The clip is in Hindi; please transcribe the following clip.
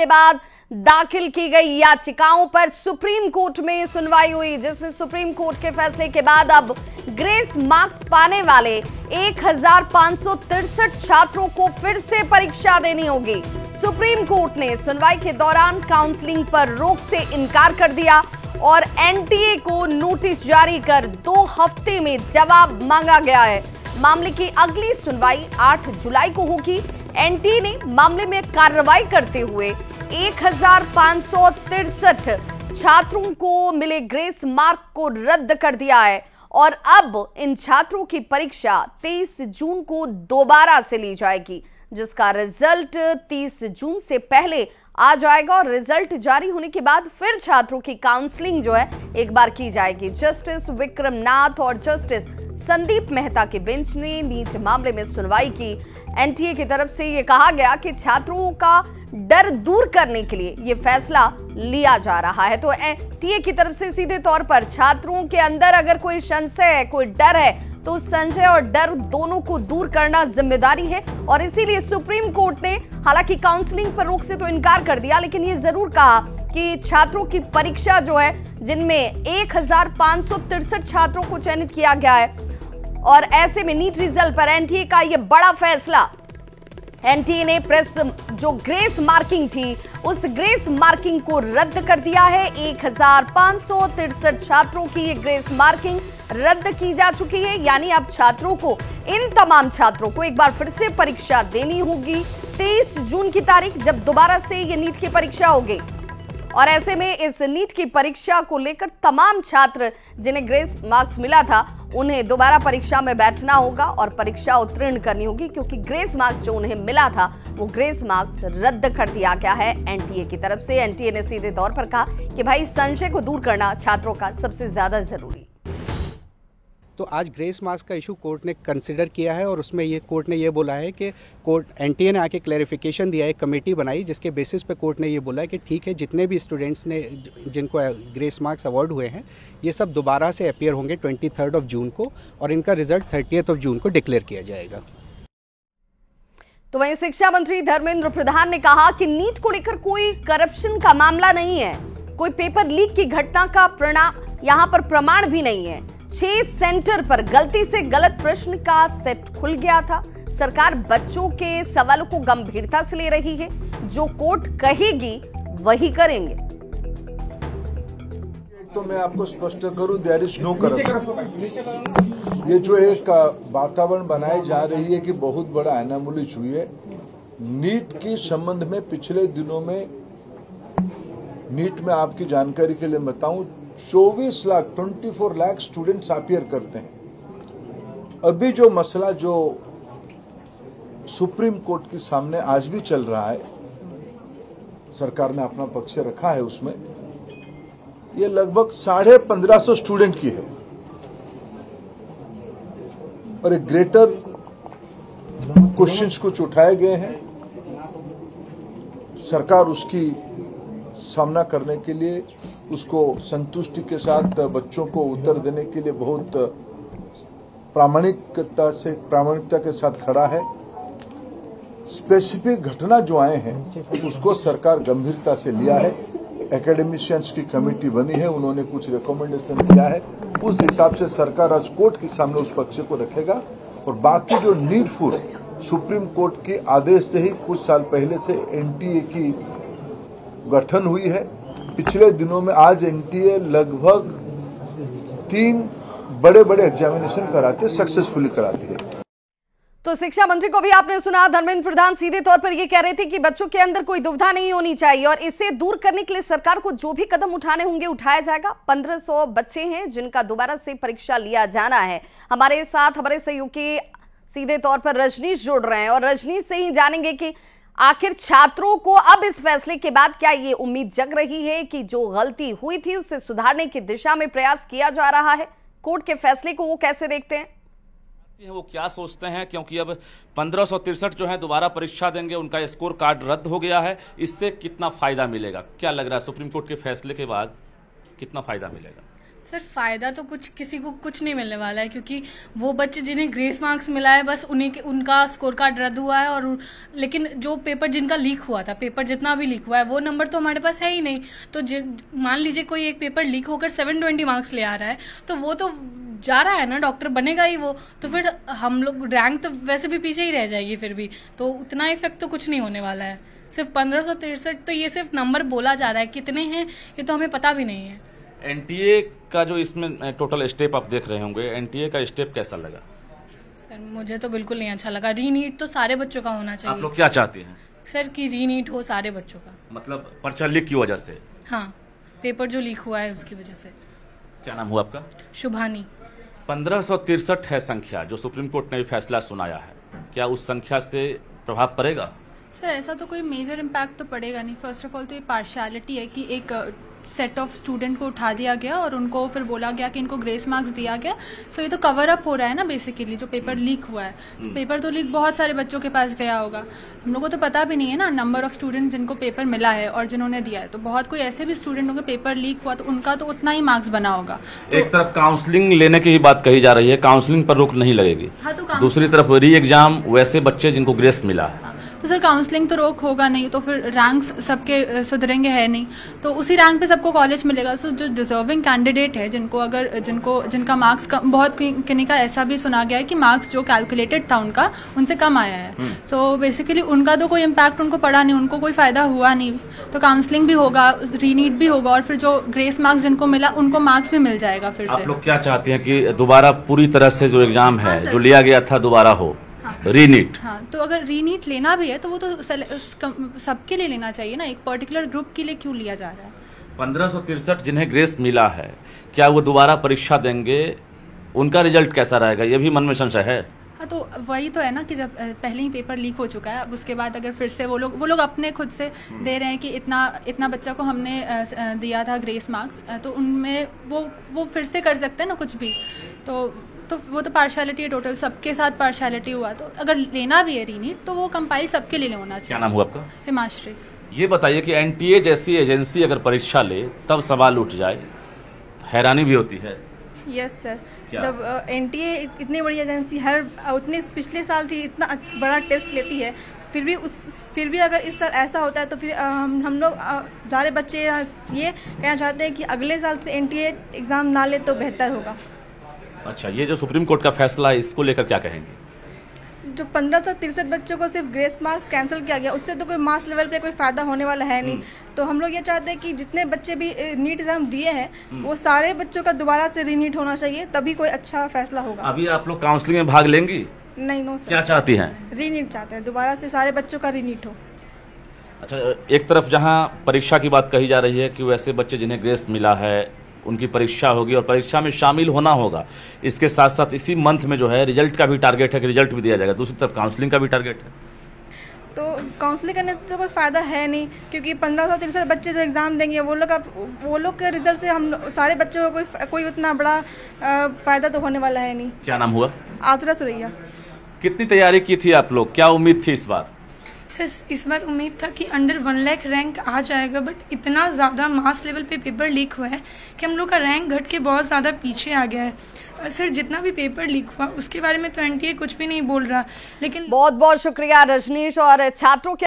के बाद दाखिल की गई याचिकाओं पर सुप्रीम कोर्ट में सुनवाई हुई, जिसमें सुप्रीम कोर्ट के फैसले के बाद अब ग्रेस मार्क्स पाने वाले 1563 छात्रों को फिर से परीक्षा देनी होगी। सुप्रीम कोर्ट ने सुनवाई के दौरान काउंसलिंग पर रोक से इनकार कर दिया और एनटीए को नोटिस जारी कर 2 हफ्ते में जवाब मांगा गया है। मामले की अगली सुनवाई 8 जुलाई को होगी। एनटीए ने मामले में कार्रवाई करते हुए 1563 छात्रों को मिले ग्रेस मार्क को रद्द कर दिया है और अब इन छात्रों की परीक्षा 23 जून को दोबारा से ली जाएगी, जिसका रिजल्ट 30 जून से पहले आ जाएगा और रिजल्ट जारी होने के बाद फिर छात्रों की काउंसलिंग जो है एक बार की जाएगी। जस्टिस विक्रम नाथ और जस्टिस संदीप मेहता के बेंच ने नीट मामले में सुनवाई की। एनटीए की तरफ से यह कहा गया कि छात्रों का डर दूर करने के लिए यह फैसला लिया जा रहा है। तो एनटीए की तरफ से सीधे तौर पर छात्रों के अंदर अगर कोई संशय है, कोई डर है, तो संशय और डर दोनों को दूर करना जिम्मेदारी है और इसीलिए सुप्रीम कोर्ट ने हालांकि काउंसलिंग पर रोक से तो इनकार कर दिया, लेकिन ये जरूर कहा कि छात्रों की परीक्षा जो है, जिनमें 1563 छात्रों को चयनित किया गया है और ऐसे में नीट रिजल्ट पर एनटीए का यह बड़ा फैसला। एनटीए ने प्रेस जो ग्रेस मार्किंग थी उस ग्रेस मार्किंग को रद्द कर दिया है। 1563 छात्रों की ये ग्रेस मार्किंग रद्द की जा चुकी है, यानी अब छात्रों को, इन तमाम छात्रों को एक बार फिर से परीक्षा देनी होगी 23 जून की तारीख, जब दोबारा से ये नीट की परीक्षा होगी। और ऐसे में इस नीट की परीक्षा को लेकर तमाम छात्र जिन्हें ग्रेस मार्क्स मिला था उन्हें दोबारा परीक्षा में बैठना होगा और परीक्षा उत्तीर्ण करनी होगी, क्योंकि ग्रेस मार्क्स जो उन्हें मिला था वो ग्रेस मार्क्स रद्द कर दिया गया है एनटीए की तरफ से। एनटीए ने सीधे तौर पर कहा कि भाई संशय को दूर करना छात्रों का सबसे ज्यादा जरूरी। तो आज ग्रेस मार्क्स का इशू कोर्ट ने कंसिडर किया है और उसमें ये कोर्ट ने ये बोला है कि कोर्ट एनटीए ने आके क्लैरिफिकेशन दिया है, कमेटी बनाई जिसके बेसिस पे कोर्ट ने ये बोला है कि ठीक है, जितने भी स्टूडेंट्स ने जिनको ग्रेस मार्क्स अवार्ड हुए हैं ये सब दोबारा से अपीयर होंगे 23 जून को और इनका रिजल्ट 30 जून को डिक्लेयर किया जाएगा। तो वहीं शिक्षा मंत्री धर्मेंद्र प्रधान ने कहा कि नीट को लेकर कोई करप्शन का मामला नहीं है, कोई पेपर लीक की घटना का यहाँ पर प्रमाण भी नहीं है। 6 सेंटर पर गलती से गलत प्रश्न का सेट खुल गया था। सरकार बच्चों के सवालों को गंभीरता से ले रही है, जो कोर्ट कहेगी वही करेंगे। तो मैं आपको स्पष्ट करूं, देयर इज नो करप्शन। ये जो एक वातावरण बनाई जा रही है कि बहुत बड़ा एनामोली हुई है नीट के संबंध में, पिछले दिनों में नीट में आपकी जानकारी के लिए बताऊं 24 लाख स्टूडेंट्स अपीयर करते हैं। अभी जो मसला जो सुप्रीम कोर्ट के सामने आज भी चल रहा है, सरकार ने अपना पक्ष रखा है उसमें, ये लगभग 1550 स्टूडेंट की है और एक ग्रेटर क्वेश्चंस कुछ उठाए गए हैं। सरकार उसकी सामना करने के लिए, उसको संतुष्टि के साथ बच्चों को उत्तर देने के लिए बहुत प्रामाणिकता के साथ खड़ा है। स्पेसिफिक घटना जो आए हैं उसको सरकार गंभीरता से लिया है। एकेडमिशियंस की कमेटी बनी है, उन्होंने कुछ रिकमेंडेशन किया है, उस हिसाब से सरकार आज कोर्ट के सामने उस पक्ष को रखेगा और बाकी जो नीडफुल सुप्रीम कोर्ट के आदेश से ही कुछ साल पहले से एनटीए की गठन हुई है। पिछले दिनों में आज एनटीए लगभग 3 बड़े बड़े एग्जामिनेशन कराती है, सक्सेसफुली कराती है। तो शिक्षा मंत्री को भी आपने सुना, धर्मेंद्र प्रधान सीधे तौर पर यह कह रहे थे कि बच्चों के अंदर कोई दुविधा नहीं होनी चाहिए और इसे दूर करने के लिए सरकार को जो भी कदम उठाने होंगे उठाया जाएगा। 1500 बच्चे हैं जिनका दोबारा से परीक्षा लिया जाना है। हमारे साथ हमारे सहयोगी सीधे तौर पर रजनीश जुड़ रहे हैं और रजनीश से ही जानेंगे कि आखिर छात्रों को अब इस फैसले के बाद क्या ये उम्मीद जग रही है कि जो गलती हुई थी उसे सुधारने की दिशा में प्रयास किया जा रहा है। कोर्ट के फैसले को वो कैसे देखते हैं, वो क्या सोचते हैं, क्योंकि अब 1563 जो है दोबारा परीक्षा देंगे, उनका स्कोर कार्ड रद्द हो गया है, इससे कितना फायदा मिलेगा, क्या लग रहा है सुप्रीम कोर्ट के फैसले के बाद कितना फायदा मिलेगा? सर फ़ायदा तो किसी को कुछ नहीं मिलने वाला है, क्योंकि वो बच्चे जिन्हें ग्रेस मार्क्स मिला है बस उनका स्कोर कार्ड रद्द हुआ है। और लेकिन जो पेपर जिनका लीक हुआ था, पेपर जितना भी लीक हुआ है वो नंबर तो हमारे पास है ही नहीं। तो मान लीजिए कोई एक पेपर लीक होकर 720 मार्क्स ले आ रहा है, तो वो तो जा रहा है ना, डॉक्टर बनेगा ही वो, तो फिर हम लोग रैंक तो वैसे भी पीछे ही रह जाएगी फिर भी, तो उतना इफेक्ट तो कुछ नहीं होने वाला है। सिर्फ 1563, तो ये सिर्फ नंबर बोला जा रहा है, कितने हैं ये तो हमें पता भी नहीं है। एनटीए का जो इसमें टोटल स्टेप आप देख रहे होंगे, एनटीए का स्टेप कैसा लगा? सर मुझे तो बिल्कुल नहीं अच्छा लगा। रीनीट तो सारे बच्चों का होना चाहिए। आप लोग क्या चाहते हैं? सर कि रीनीट हो सारे बच्चों का। मतलब पर्चा लीक की वजह से? हाँ, पेपर जो लीक हुआ है उसकी वजह से। क्या नाम हुआ आपका? शुभानी। 1563 है संख्या जो सुप्रीम कोर्ट ने भी फैसला सुनाया है, क्या उस संख्या से प्रभाव पड़ेगा? सर ऐसा तो कोई मेजर इम्पैक्ट तो पड़ेगा नहीं। फर्स्ट ऑफ ऑल तो ये पार्शियलिटी है कि एक सेट ऑफ स्टूडेंट को उठा दिया गया और उनको फिर बोला गया कि इनको ग्रेस मार्क्स दिया गया। सो ये तो कवर अप हो रहा है ना बेसिकली, जो पेपर लीक हुआ है। तो पेपर तो लीक बहुत सारे बच्चों के पास गया होगा, हम लोग को तो पता भी नहीं है ना नंबर ऑफ स्टूडेंट जिनको पेपर मिला है और जिन्होंने दिया है। तो बहुत कोई ऐसे भी स्टूडेंट होंगे पेपर लीक हुआ तो उनका तो उतना ही मार्क्स बना होगा। तो एक तरफ काउंसलिंग लेने की ही बात कही जा रही है, काउंसलिंग पर रोक नहीं लगेगी। हाँ, तो दूसरी तरफ री एग्जाम वैसे बच्चे जिनको ग्रेस मिला है। तो सर काउंसलिंग तो रोक होगा नहीं, तो फिर रैंक्स सबके सुधरेंगे है नहीं, तो उसी रैंक पे सबको कॉलेज मिलेगा। सो जो डिजर्विंग कैंडिडेट है जिनका मार्क्स बहुत किन्हीं का ऐसा भी सुना गया है कि मार्क्स जो कैलकुलेटेड था उनका उनसे कम आया है। सो बेसिकली उनका तो कोई इम्पैक्ट उनको पड़ा नहीं, उनको कोई फ़ायदा हुआ नहीं। तो काउंसलिंग भी होगा, रीनीट भी होगा और फिर जो ग्रेस मार्क्स जिनको मिला उनको मार्क्स भी मिल जाएगा फिर से। आप लोग क्या चाहते हैं कि दोबारा पूरी तरह से जो एग्जाम है जो लिया गया था दोबारा हो? रीनीट? हाँ, तो अगर रीनीट लेना भी है तो वो तो सबके लिए लेना चाहिए ना, एक पर्टिकुलर ग्रुप के लिए क्यों लिया जा रहा है? 1563 जिन्हें ग्रेस मिला है, क्या वो दोबारा परीक्षा देंगे? उनका रिजल्ट कैसा रहेगा, ये भी मन में संशय है। हाँ, तो वही तो है ना कि जब पहले ही पेपर लीक हो चुका है, अब उसके बाद अगर फिर से वो लोग अपने खुद से दे रहे हैं कि इतना बच्चा को हमने दिया था ग्रेस मार्क्स, तो उनमें वो फिर से कर सकते हैं ना कुछ भी। तो वो तो पार्शियलिटी है, टोटल सबके साथ पार्शियलिटी हुआ। तो अगर लेना भी है रीनीट तो वो कंपाइल्ड सबके लिए होना चाहिए। क्या नाम हुआ आपका? हिमाश्री। ये बताइए कि एनटीए जैसी एजेंसी अगर परीक्षा ले तब सवाल उठ जाए, हैरानी भी होती है। यस सर, जब एनटीए इतनी बड़ी एजेंसी उतने पिछले साल थी इतना बड़ा टेस्ट लेती है, फिर भी अगर इस साल ऐसा होता है तो फिर हम लोग सारे बच्चे ये कहना चाहते हैं कि अगले साल से एनटीए एग्ज़ाम ना ले तो बेहतर होगा। अच्छा, ये जो सुप्रीम कोर्ट का फैसला है इसको लेकर क्या कहेंगे? जो 1563 बच्चों को सिर्फ ग्रेस मार्क्स कैंसिल किया गया, उससे तो कोई मास लेवल पे कोई फ़ायदा होने वाला है नहीं। तो हम लोग ये चाहते हैं कि जितने बच्चे भी नीट एग्जाम दिए हैं वो सारे बच्चों का दोबारा से रीनीट होना चाहिए, तभी कोई अच्छा फैसला होगा। अभी आप लोग काउंसलिंग में भाग लेंगी? नहीं, नो सर। क्या चाहती हैं? रीनीट चाहते हैं, दोबारा से सारे बच्चों का रीनीट हो। अच्छा, एक तरफ जहां परीक्षा की बात कही जा रही है कि वैसे बच्चे जिन्हें ग्रेस मिला है उनकी परीक्षा होगी और परीक्षा में शामिल होना होगा, इसके साथ साथ इसी मंथ में जो है रिजल्ट का भी टारगेट है कि रिजल्ट भी दिया जाएगा, दूसरी तरफ काउंसलिंग का भी टारगेट है। तो काउंसलिंग करने से तो कोई फ़ायदा है नहीं, क्योंकि 1563 बच्चे जो एग्ज़ाम देंगे वो लोग के रिजल्ट से हम सारे बच्चों को कोई उतना बड़ा फ़ायदा तो होने वाला है नहीं। क्या नाम हुआ? आसरा सुरैया। कितनी तैयारी की थी आप लोग, क्या उम्मीद थी इस बार? सर इस बार उम्मीद था कि अंडर 1 लाख रैंक आ जाएगा, बट इतना ज़्यादा मास लेवल पे पेपर लीक हुआ है कि हम लोग का रैंक घट के बहुत ज़्यादा पीछे आ गया है। सर जितना भी पेपर लीक हुआ उसके बारे में तो एनटीए कुछ भी नहीं बोल रहा, लेकिन बहुत बहुत शुक्रिया रजनीश। और छात्रों के